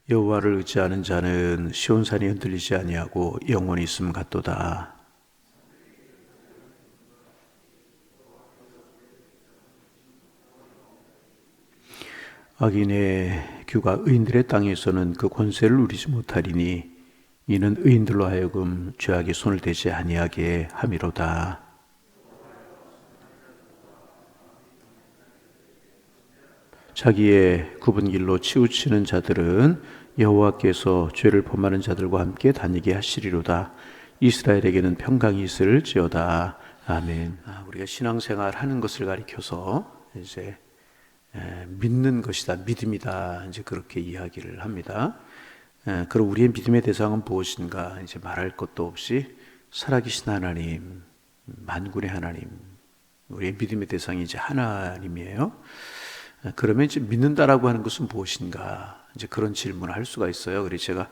여호와를 의지하는 자는 시온산이 흔들리지 아니하고 영원히 있음 같도다. 악인의 규가 의인들의 땅에서는 그 권세를 누리지 못하리니 이는 의인들로 하여금 죄악에 손을 대지 아니하게 함이로다. 자기의 굽은 길로 치우치는 자들은 여호와께서 죄를 범하는 자들과 함께 다니게 하시리로다. 이스라엘에게는 평강이 있을지어다. 아멘. 우리가 신앙생활 하는 것을 가리켜서 이제 믿는 것이다, 믿음이다, 이제 그렇게 이야기를 합니다. 그럼 우리의 믿음의 대상은 무엇인가? 이제 말할 것도 없이 살아계신 하나님, 만군의 하나님, 우리의 믿음의 대상이 이제 하나님이에요. 그러면 이제 믿는다라고 하는 것은 무엇인가? 이제 그런 질문을 할 수가 있어요. 그래서 제가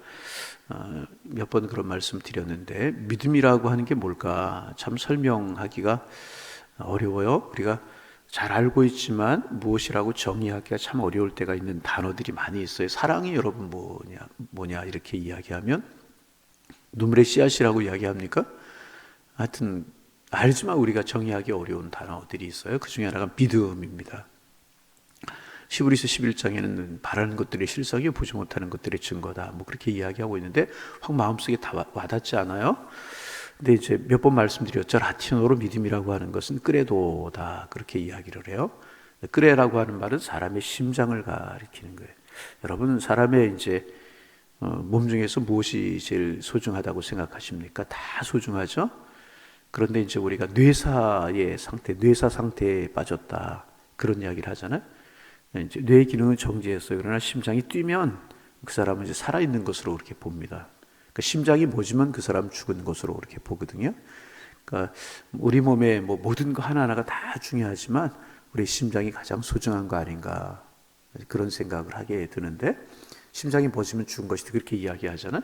몇 번 그런 말씀 드렸는데, 믿음이라고 하는 게 뭘까? 참 설명하기가 어려워요. 우리가 잘 알고 있지만 무엇이라고 정의하기가 참 어려울 때가 있는 단어들이 많이 있어요. 사랑이 여러분 뭐냐 이렇게 이야기하면 눈물의 씨앗이라고 이야기합니까? 하여튼 알지만 우리가 정의하기 어려운 단어들이 있어요. 그 중에 하나가 믿음입니다. 히브리서 11장에는 바라는 것들의 실상이 보지 못하는 것들의 증거다, 뭐 그렇게 이야기하고 있는데 확 마음속에 다 와닿지 않아요? 근데 이제 몇 번 말씀드렸죠. 라틴어로 믿음이라고 하는 것은 크레도다, 그렇게 이야기를 해요. 크레라고 하는 말은 사람의 심장을 가리키는 거예요. 여러분, 사람의 이제 몸 중에서 무엇이 제일 소중하다고 생각하십니까? 다 소중하죠. 그런데 이제 우리가 뇌사 상태에 빠졌다, 그런 이야기를 하잖아요. 이제 뇌의 기능은 정지했어요. 그러나 심장이 뛰면 그 사람은 이제 살아있는 것으로 그렇게 봅니다. 그러니까 심장이 멎으면 그 사람은 죽은 것으로 그렇게 보거든요. 그러니까 우리 몸의 뭐 모든 거 하나하나가 다 중요하지만 우리 심장이 가장 소중한 거 아닌가, 그런 생각을 하게 되는데, 심장이 멎으면 죽은 것이다, 그렇게 이야기하잖아요.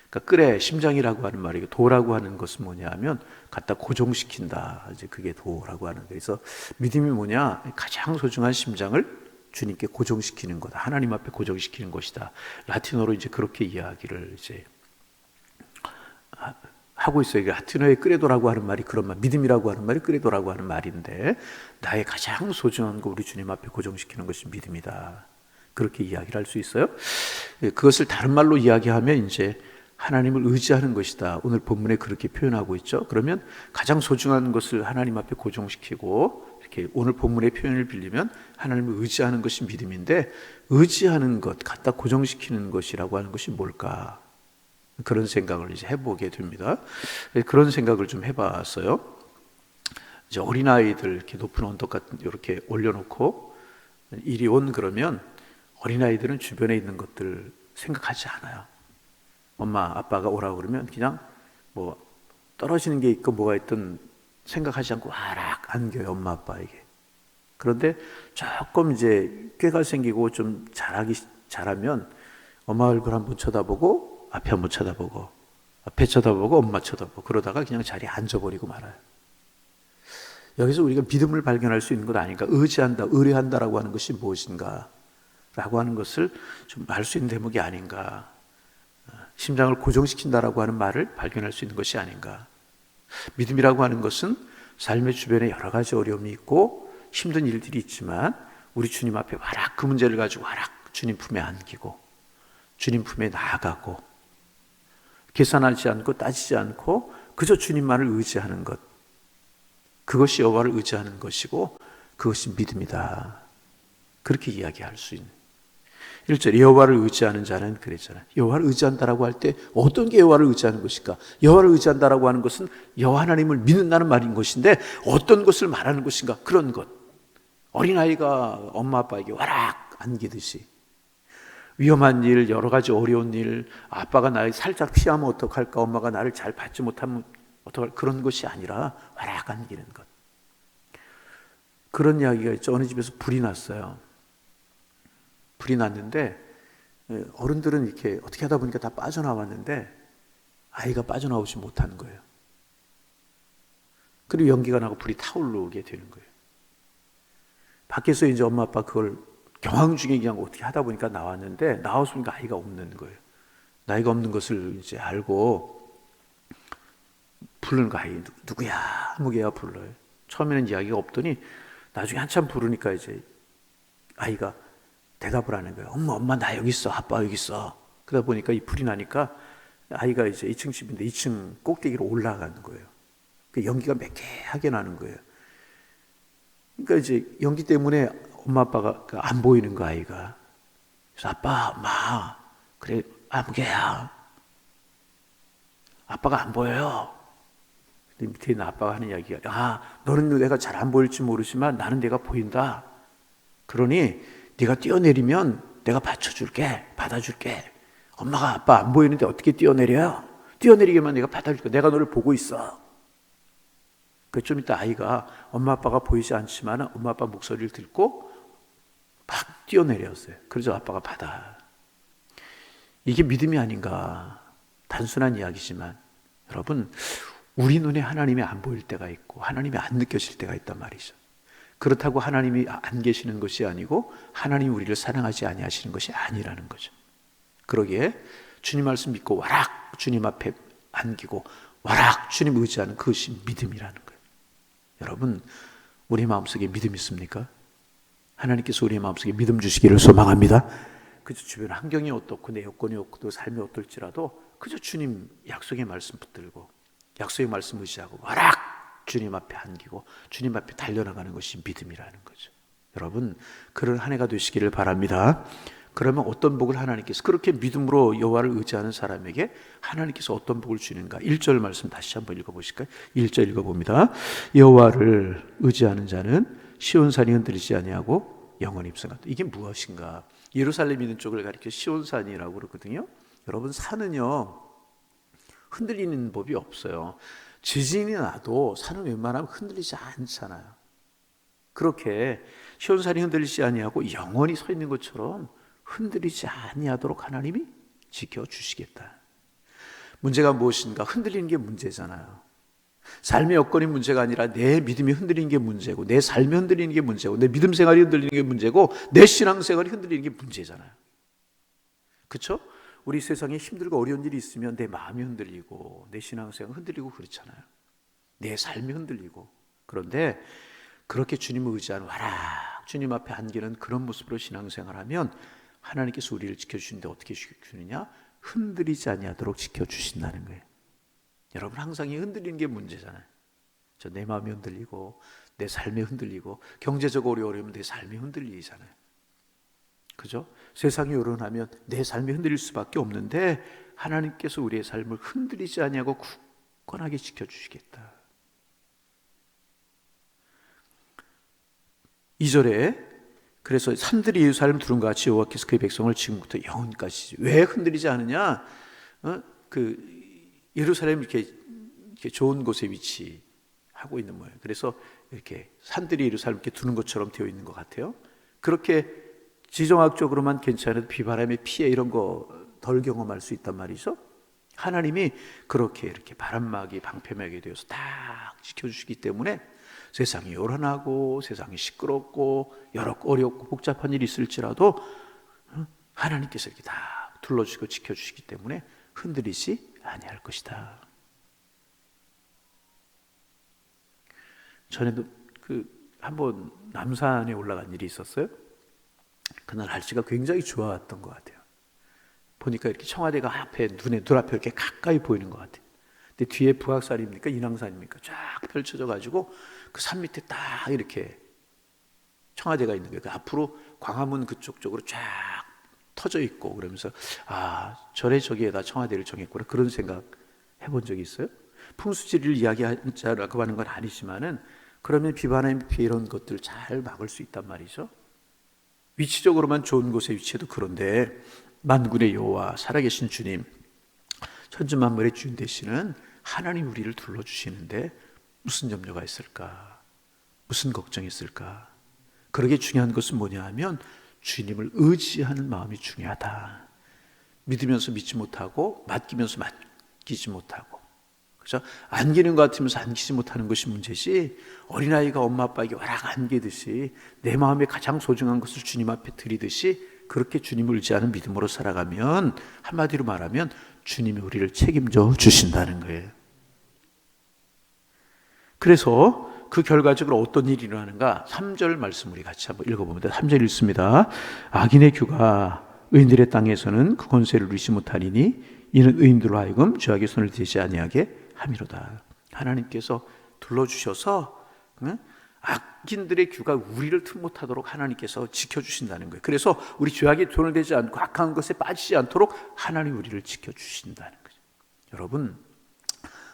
그러니까 그래, 심장이라고 하는 말이, 도라고 하는 것은 뭐냐 하면 갖다 고정시킨다, 이제 그게 도라고 하는 거예요. 그래서 믿음이 뭐냐, 가장 소중한 심장을 주님께 고정시키는 거다, 하나님 앞에 고정시키는 것이다. 라틴어로 이제 그렇게 이야기를 이제 하고 있어요. 라틴어의 크레도라고 하는 말이 그런 말, 믿음이라고 하는 말이 크레도라고 하는 말인데, 나의 가장 소중한 거 우리 주님 앞에 고정시키는 것이 믿음이다, 그렇게 이야기를 할 수 있어요. 그것을 다른 말로 이야기하면 이제 하나님을 의지하는 것이다. 오늘 본문에 그렇게 표현하고 있죠. 그러면 가장 소중한 것을 하나님 앞에 고정시키고, 이렇게 오늘 본문의 표현을 빌리면 하나님을 의지하는 것이 믿음인데, 의지하는 것, 갖다 고정시키는 것이라고 하는 것이 뭘까? 그런 생각을 이제 해보게 됩니다. 그런 생각을 좀 해봤어요. 이제 어린아이들 이렇게 높은 언덕 같은 이렇게 올려놓고 이리 온 그러면 어린아이들은 주변에 있는 것들 생각하지 않아요. 엄마 아빠가 오라고 그러면 그냥 뭐 떨어지는 게 있고 뭐가 있든 생각하지 않고 와락 안겨요, 엄마 아빠에게. 그런데 조금 이제 꾀가 생기고 좀 잘하면 엄마 얼굴 한번 쳐다보고, 앞에 한번 쳐다보고, 앞에 쳐다보고, 엄마 쳐다보고, 그러다가 그냥 자리에 앉아버리고 말아요. 여기서 우리가 믿음을 발견할 수 있는 것 아닌가? 의지한다, 의뢰한다라고 하는 것이 무엇인가? 라고 하는 것을 좀 알 수 있는 대목이 아닌가? 심장을 고정시킨다라고 하는 말을 발견할 수 있는 것이 아닌가? 믿음이라고 하는 것은 삶의 주변에 여러 가지 어려움이 있고 힘든 일들이 있지만 우리 주님 앞에 와락, 그 문제를 가지고 와락 주님 품에 안기고 주님 품에 나아가고 계산하지 않고 따지지 않고 그저 주님만을 의지하는 것, 그것이 여호와를 의지하는 것이고 그것이 믿음이다, 그렇게 이야기할 수 있는. 1절 여호와를 의지하는 자는 그랬잖아요. 여호와를 의지한다라고 할 때 어떤 게 여호와를 의지하는 것일까? 여호와를 의지한다라고 하는 것은 여호와 하나님을 믿는다는 말인 것인데 어떤 것을 말하는 것인가? 그런 것. 어린아이가 엄마 아빠에게 와락 안기듯이 위험한 일, 여러 가지 어려운 일, 아빠가 나를 살짝 피하면 어떡할까, 엄마가 나를 잘 받지 못하면 어떡할까, 그런 것이 아니라 와락 안기는 것. 그런 이야기가 있죠. 어느 집에서 불이 났어요. 불이 났는데 어른들은 이렇게 어떻게 하다 보니까 다 빠져나왔는데 아이가 빠져나오지 못하는 거예요. 그리고 연기가 나고 불이 타오르게 되는 거예요. 밖에서 이제 엄마 아빠 그걸 경황 중에 그냥 어떻게 하다 보니까 나왔는데, 나와서 보니까 아이가 없는 거예요. 나이가 없는 것을 이제 알고 부르는 거, 아이 누구야? 아무개야 불러요. 처음에는 이야기가 없더니 나중에 한참 부르니까 이제 아이가 대답을 하는 거예요. 엄마 나 여기 있어. 아빠 여기 있어. 그러다 보니까 이 불이 나니까 아이가 이제 2층 집인데 2층 꼭대기로 올라가는 거예요. 그 연기가 매캐하게 나는 거예요. 그러니까 이제 연기 때문에 엄마 아빠가 안 보이는 거, 아이가. 그래서 아빠, 엄마, 그래 아무개야. 아빠가 안 보여요. 근데 밑에 있는 아빠가 하는 이야기가, 너는 내가 잘 안 보일지 모르지만 나는 내가 보인다. 그러니 네가 뛰어내리면 내가 받아줄게. 엄마가 아빠 안 보이는데 어떻게 뛰어내려? 뛰어내리게만 내가 받아줄게. 내가 너를 보고 있어. 그 좀 이따 아이가 엄마 아빠가 보이지 않지만 엄마 아빠 목소리를 듣고 막 뛰어내렸어요. 그래서 아빠가 받아. 이게 믿음이 아닌가. 단순한 이야기지만 여러분, 우리 눈에 하나님이 안 보일 때가 있고 하나님이 안 느껴질 때가 있단 말이죠. 그렇다고 하나님이 안 계시는 것이 아니고 하나님이 우리를 사랑하지 아니하시는 것이 아니라는 거죠. 그러기에 주님 말씀 믿고 와락 주님 앞에 안기고 와락 주님 의지하는 그것이 믿음이라는 거예요. 여러분, 우리 마음속에 믿음 있습니까? 하나님께서 우리 마음속에 믿음 주시기를 소망합니다. 그저 주변 환경이 어떻고 내 여건이 어떻고 삶이 어떨지라도 그저 주님 약속의 말씀 붙들고 약속의 말씀 의지하고 와락 주님 앞에 안기고 주님 앞에 달려나가는 것이 믿음이라는 거죠. 여러분, 그런 한 해가 되시기를 바랍니다. 그러면 어떤 복을 하나님께서, 그렇게 믿음으로 여호와를 의지하는 사람에게 하나님께서 어떤 복을 주는가? 1절 말씀 다시 한번 읽어보실까요? 1절 읽어봅니다. 여호와를 의지하는 자는 시온산이 흔들리지 아니하고 영원히 입성한다. 이게 무엇인가? 예루살렘 있는 쪽을 가리켜 시온산이라고 그러거든요. 여러분, 산은요 흔들리는 법이 없어요. 지진이 나도 산은 웬만하면 흔들리지 않잖아요. 그렇게 시온산이 흔들리지 아니하고 영원히 서 있는 것처럼 흔들리지 아니하도록 하나님이 지켜주시겠다. 문제가 무엇인가? 흔들리는 게 문제잖아요. 삶의 여건이 문제가 아니라 내 믿음이 흔들리는 게 문제고, 내 삶이 흔들리는 게 문제고, 내 믿음 생활이 흔들리는 게 문제고, 내 신앙 생활이 흔들리는 게 문제잖아요. 그렇죠? 우리 세상에 힘들고 어려운 일이 있으면 내 마음이 흔들리고 내 신앙 생활이 흔들리고 그렇잖아요. 내 삶이 흔들리고. 그런데 그렇게 주님을 의지하는 와락 주님 앞에 안기는 그런 모습으로 신앙생활하면 하나님께서 우리를 지켜주시는데 어떻게 지켜주느냐? 흔들리지 아니하도록 지켜주신다는 거예요. 여러분, 항상 이 흔들리는 게 문제잖아요. 내 마음이 흔들리고 내 삶이 흔들리고 경제적으로 어려우면 내 삶이 흔들리잖아요. 그죠? 세상이 요란하면 내 삶이 흔들릴 수밖에 없는데 하나님께서 우리의 삶을 흔들리지 아니하고 굳건하게 지켜주시겠다. 2절에 그래서 산들이 예루살렘 두른 것 같이 여호와께서 그의 백성을 지금부터 영원까지. 왜 흔들리지 않느냐? 예루살렘 이렇게 좋은 곳에 위치하고 있는 거예요. 그래서 이렇게 산들이 예루살렘 이렇게 두는 것처럼 되어 있는 것 같아요. 그렇게 지정학적으로만 괜찮아도 비바람에 피해 이런 거 덜 경험할 수 있단 말이죠. 하나님이 그렇게 이렇게 바람막이 방패막이 되어서 딱 지켜주시기 때문에 세상이 요란하고 세상이 시끄럽고 여러 어렵고 복잡한 일이 있을지라도 하나님께서 이렇게 다 둘러주시고 지켜주시기 때문에 흔들리지 아니할 것이다. 전에도 한번 남산에 올라간 일이 있었어요. 그날 날씨가 굉장히 좋았던 것 같아요. 보니까 이렇게 청와대가 앞에 눈앞에 이렇게 가까이 보이는 것 같아요. 근데 뒤에 북악산입니까? 인왕산입니까? 쫙 펼쳐져 가지고 그 산 밑에 딱 이렇게 청와대가 있는 거예요. 그 앞으로 광화문 그쪽 쪽으로 쫙 터져 있고 그러면서 절에 저기에다 청와대를 정했구나 그런 생각 해본 적이 있어요? 풍수지리를 이야기하자라고 하는 건 아니지만은 그러면 비바람에 피해 이런 것들을 잘 막을 수 있단 말이죠. 위치적으로만 좋은 곳에 위치해도 그런데 만군의 여호와 살아계신 주님, 천지만물의 주인 되시는 하나님 우리를 둘러주시는데 무슨 염려가 있을까? 무슨 걱정이 있을까? 그러게 중요한 것은 뭐냐 하면 주님을 의지하는 마음이 중요하다. 믿으면서 믿지 못하고 맡기면서 맡기지 못하고, 그죠? 안기는 것 같으면서 안기지 못하는 것이 문제지, 어린아이가 엄마 아빠에게 와락 안기듯이 내 마음에 가장 소중한 것을 주님 앞에 드리듯이 그렇게 주님을 의지하는 믿음으로 살아가면, 한마디로 말하면 주님이 우리를 책임져 주신다는 거예요. 그래서 그 결과적으로 어떤 일이 일어나는가? 3절 말씀 우리 같이 한번 읽어봅니다. 3절 읽습니다. 악인의 규가 의인들의 땅에서는 그 권세를 누리지 못하리니 이는 의인들로 하여금 죄악의 손을 대지 아니하게 함이로다. 하나님께서 둘러주셔서 악인들의 규가 우리를 틈 못하도록 하나님께서 지켜주신다는 거예요. 그래서 우리 죄악의 손을 대지 않고 악한 것에 빠지지 않도록 하나님 우리를 지켜주신다는 거죠. 여러분,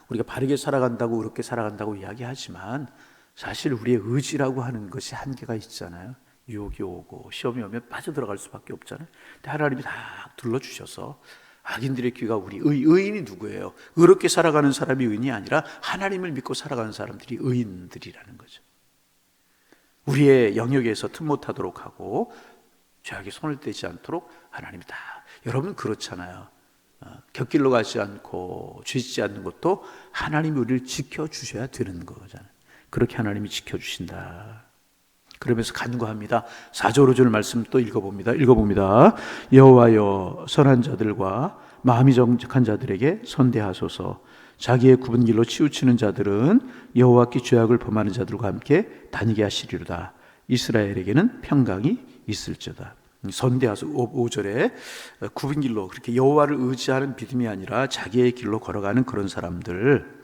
우리가 바르게 살아간다고 의롭게 살아간다고 이야기하지만 사실 우리의 의지라고 하는 것이 한계가 있잖아요. 유혹이 오고 시험이 오면 빠져들어갈 수밖에 없잖아요. 근데 하나님이 다 둘러주셔서 악인들의 귀가 우리 의인이 누구예요? 의롭게 살아가는 사람이 의인이 아니라 하나님을 믿고 살아가는 사람들이 의인들이라는 거죠. 우리의 영역에서 틈 못하도록 하고 죄악에 손을 떼지 않도록 하나님이 다. 여러분 그렇잖아요. 곁길로 가지 않고 죄짓지 않는 것도 하나님이 우리를 지켜주셔야 되는 거잖아요. 그렇게 하나님이 지켜주신다. 그러면서 간구합니다. 4절 5절 말씀 또 읽어봅니다. 여호와여 선한 자들과 마음이 정직한 자들에게 선대하소서. 자기의 굽은 길로 치우치는 자들은 여호와께 죄악을 범하는 자들과 함께 다니게 하시리로다. 이스라엘에게는 평강이 있을지어다. 선대하소. 5절에 굽은 길로, 그렇게 여호와를 의지하는 믿음이 아니라 자기의 길로 걸어가는 그런 사람들,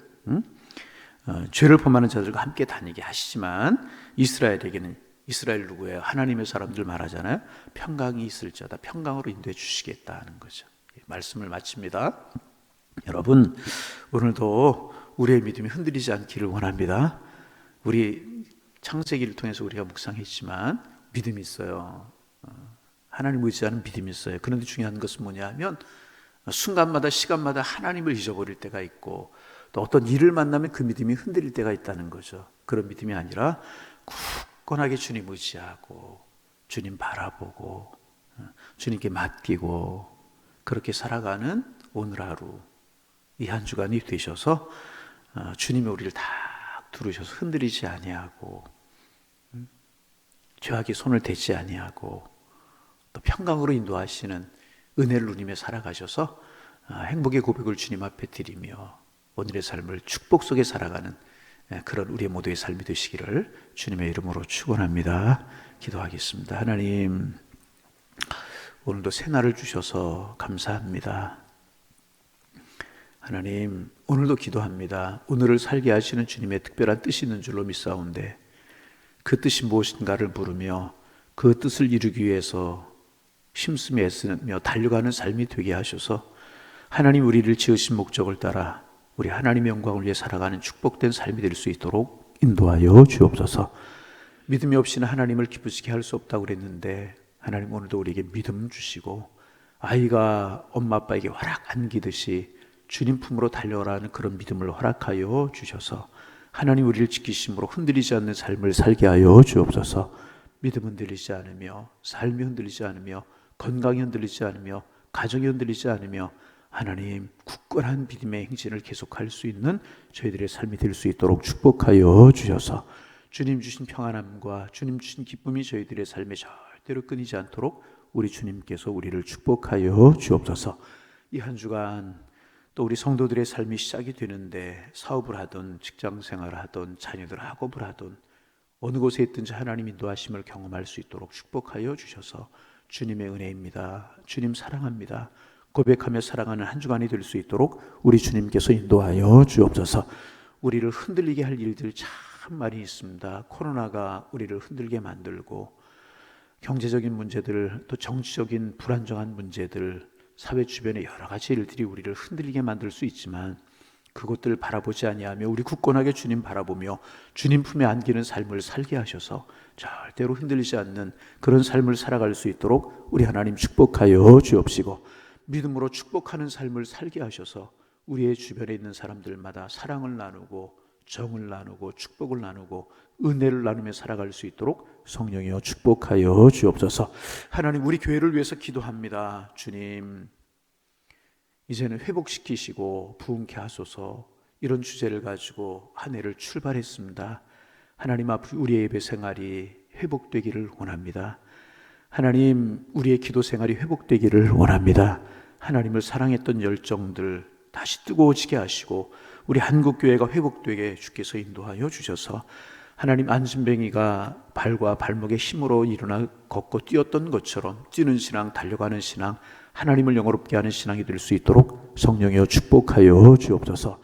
죄를 범하는 자들과 함께 다니게 하시지만 이스라엘에게는, 이스라엘 누구예요? 하나님의 사람들 말하잖아요. 평강이 있을지어다. 평강으로 인도해 주시겠다는 거죠. 말씀을 마칩니다. 여러분, 오늘도 우리의 믿음이 흔들리지 않기를 원합니다. 우리 창세기를 통해서 우리가 묵상했지만 믿음이 있어요. 하나님 의지하는 믿음이 있어요. 그런데 중요한 것은 뭐냐 하면 순간마다 시간마다 하나님을 잊어버릴 때가 있고 또 어떤 일을 만나면 그 믿음이 흔들릴 때가 있다는 거죠. 그런 믿음이 아니라 굳건하게 주님 의지하고 주님 바라보고 주님께 맡기고 그렇게 살아가는 오늘 하루, 이 한 주간이 되셔서 주님이 우리를 다 두르셔서 흔들리지 아니하고 죄악의 손을 대지 아니하고 또 평강으로 인도하시는 은혜를 누리며 살아가셔서 행복의 고백을 주님 앞에 드리며 오늘의 삶을 축복 속에 살아가는 그런 우리 모두의 삶이 되시기를 주님의 이름으로 축원합니다. 기도하겠습니다. 하나님, 오늘도 새날을 주셔서 감사합니다. 하나님, 오늘도 기도합니다. 오늘을 살게 하시는 주님의 특별한 뜻이 있는 줄로 믿사온데 그 뜻이 무엇인가를 물으며 그 뜻을 이루기 위해서 힘쓰며 애쓰며 달려가는 삶이 되게 하셔서 하나님 우리를 지으신 목적을 따라 우리 하나님의 영광을 위해 살아가는 축복된 삶이 될 수 있도록 인도하여 주옵소서. 믿음이 없이는 하나님을 기쁘시게 할 수 없다고 그랬는데 하나님 오늘도 우리에게 믿음 주시고 아이가 엄마 아빠에게 와락 안기듯이 주님 품으로 달려가라는 그런 믿음을 허락하여 주셔서 하나님 우리를 지키심으로 흔들리지 않는 삶을 살게 하여 주옵소서. 믿음 흔들리지 않으며 삶이 흔들리지 않으며 건강이 흔들리지 않으며 가정이 흔들리지 않으며 하나님 굳건한 믿음의 행진을 계속할 수 있는 저희들의 삶이 될 수 있도록 축복하여 주셔서 주님 주신 평안함과 주님 주신 기쁨이 저희들의 삶에 절대로 끊이지 않도록 우리 주님께서 우리를 축복하여 주옵소서. 이 한 주간 또 우리 성도들의 삶이 시작이 되는데 사업을 하든 직장생활을 하든 자녀들 학업을 하든 어느 곳에 있든지 하나님 인도하심을 경험할 수 있도록 축복하여 주셔서 주님의 은혜입니다. 주님 사랑합니다. 고백하며 사랑하는 한 주간이 될 수 있도록 우리 주님께서 인도하여 주옵소서. 우리를 흔들리게 할 일들 참 많이 있습니다. 코로나가 우리를 흔들게 만들고 경제적인 문제들, 또 정치적인 불안정한 문제들, 사회 주변의 여러 가지 일들이 우리를 흔들리게 만들 수 있지만 그것들을 바라보지 아니하며 우리 굳건하게 주님 바라보며 주님 품에 안기는 삶을 살게 하셔서 절대로 흔들리지 않는 그런 삶을 살아갈 수 있도록 우리 하나님 축복하여 주옵시고 믿음으로 축복하는 삶을 살게 하셔서 우리의 주변에 있는 사람들마다 사랑을 나누고 정을 나누고 축복을 나누고 은혜를 나누며 살아갈 수 있도록 성령이여 축복하여 주옵소서. 하나님 우리 교회를 위해서 기도합니다. 주님 이제는 회복시키시고 부흥케 하소서. 이런 주제를 가지고 한 해를 출발했습니다. 하나님 앞으로 우리의 예배 생활이 회복되기를 원합니다. 하나님, 우리의 기도 생활이 회복되기를 원합니다. 하나님을 사랑했던 열정들 다시 뜨거워지게 하시고 우리 한국교회가 회복되게 주께서 인도하여 주셔서 하나님, 안진뱅이가 발과 발목의 힘으로 일어나 걷고 뛰었던 것처럼 뛰는 신앙, 달려가는 신앙, 하나님을 영화롭게 하는 신앙이 될 수 있도록 성령이여 축복하여 주옵소서.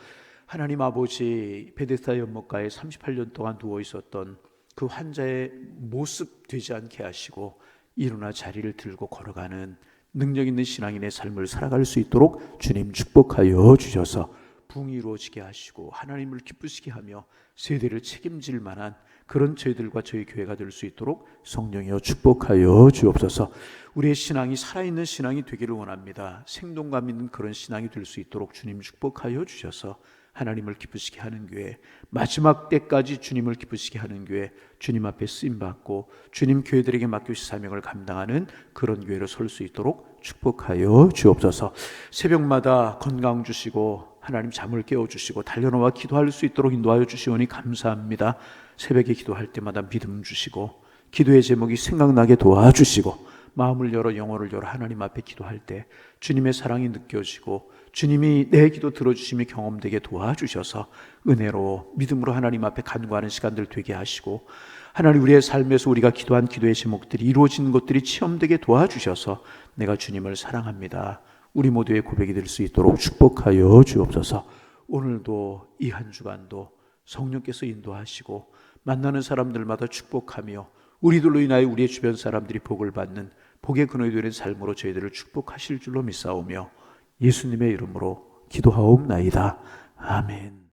하나님 아버지, 베데스다 연못가에 38년 동안 누워 있었던 그 환자의 모습 되지 않게 하시고 일어나 자리를 들고 걸어가는 능력 있는 신앙인의 삶을 살아갈 수 있도록 주님 축복하여 주셔서 부흥이 이루어지게 하시고 하나님을 기쁘시게 하며 세대를 책임질 만한 그런 저희들과 저희 교회가 될 수 있도록 성령이여 축복하여 주옵소서. 우리의 신앙이 살아있는 신앙이 되기를 원합니다. 생동감 있는 그런 신앙이 될 수 있도록 주님 축복하여 주셔서 하나님을 기쁘시게 하는 교회, 마지막 때까지 주님을 기쁘시게 하는 교회, 주님 앞에 쓰임받고 주님 교회들에게 맡겨주신 사명을 감당하는 그런 교회로 설 수 있도록 축복하여 주옵소서. 새벽마다 건강 주시고 하나님 잠을 깨워주시고 달려나와 기도할 수 있도록 인도하여 주시오니 감사합니다. 새벽에 기도할 때마다 믿음 주시고 기도의 제목이 생각나게 도와주시고 마음을 열어 영혼을 열어 하나님 앞에 기도할 때 주님의 사랑이 느껴지고 주님이 내 기도 들어주심이 경험되게 도와주셔서 은혜로 믿음으로 하나님 앞에 간구하는 시간들 되게 하시고 하나님, 우리의 삶에서 우리가 기도한 기도의 제목들이 이루어지는 것들이 체험되게 도와주셔서 내가 주님을 사랑합니다, 우리 모두의 고백이 될 수 있도록 축복하여 주옵소서. 오늘도 이 한 주간도 성령께서 인도하시고 만나는 사람들마다 축복하며 우리들로 인하여 우리의 주변 사람들이 복을 받는 복의 근원이 되는 삶으로 저희들을 축복하실 줄로 믿사오며 예수님의 이름으로 기도하옵나이다. 아멘.